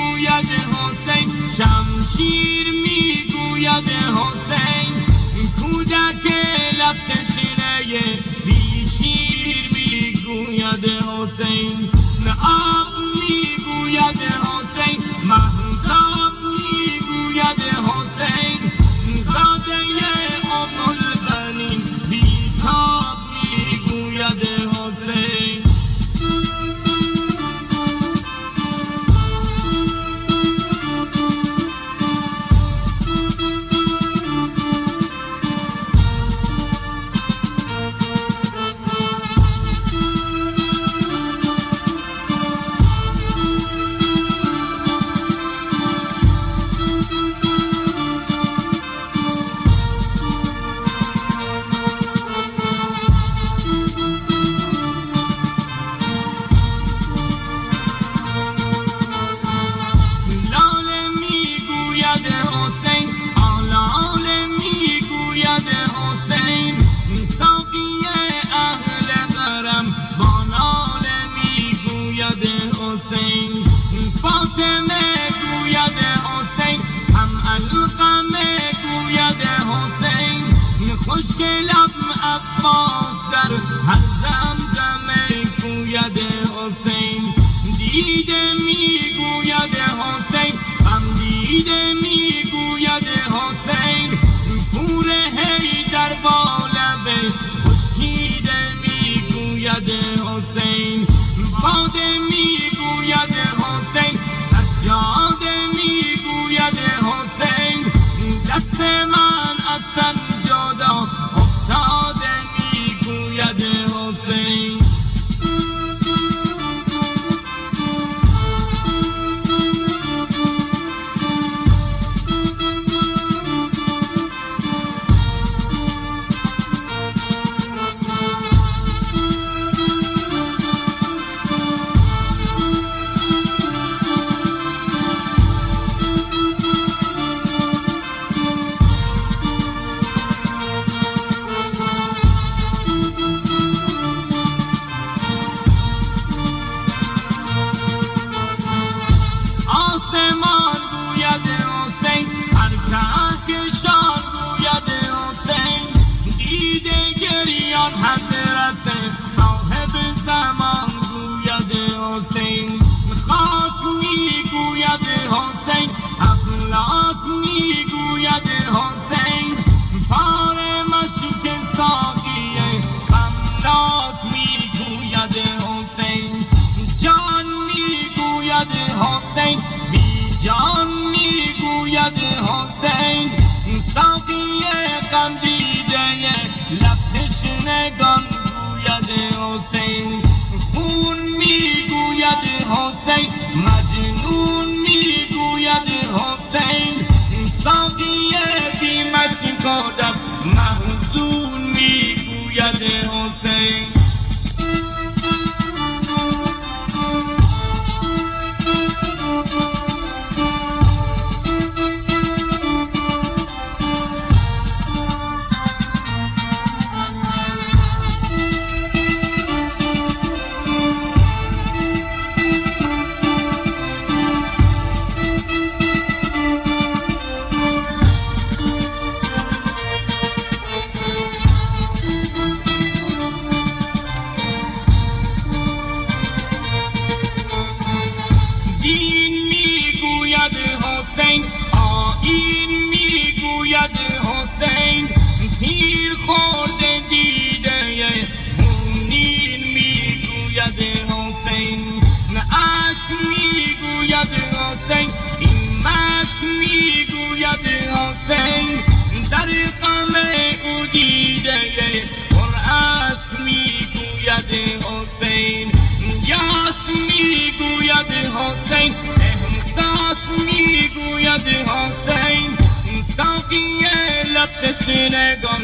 میگوید حسین، شمشیر میگوید حسین، کودک لب تشنه بی شیر میگوید حسین، آب میگوید حسین، مهتاب میگوید حسین، زاده ام البنین بیتاب میگوید حسین. فاطمه گوید حسین، هم القم گوید حسین، خشک لب عباس در هر زمزمه گوید حسین، دیده میگوید حسین، هم دیده میگوید حسین، پور حیدر با لب خشکیده میگوید حسین، باده میگوید حسین، سجاده میگوید حسین، دست من از تن جدا افتاده میگوید حسین. آسمان گوید حسین، هر کهکشان گوید حسین، دیده گریان حضرت صاحب زمان گوید حسین، خاک میگوید حسین، افلاک میگوید حسین، پاره مشک ساقی غمناک میگوید حسین، جان میگوید حسین، بی جان میگوید حسین، ساقی غم دیده لب تشنگان گوید حسین، خون میگوید حسین، مجنون میگوید حسین، ساقی بی مشک و دست محزون میگوید حسین. آیین میگوید حسین، تیر خورده دیده خونین میگوید حسین، عشق میگوید حسین، این مشک میگوید حسین، در غم او دیده پر عشق میگوید حسین، یاس میگوید حسین، احساس میگوید حسین، ساقی لب تشنگان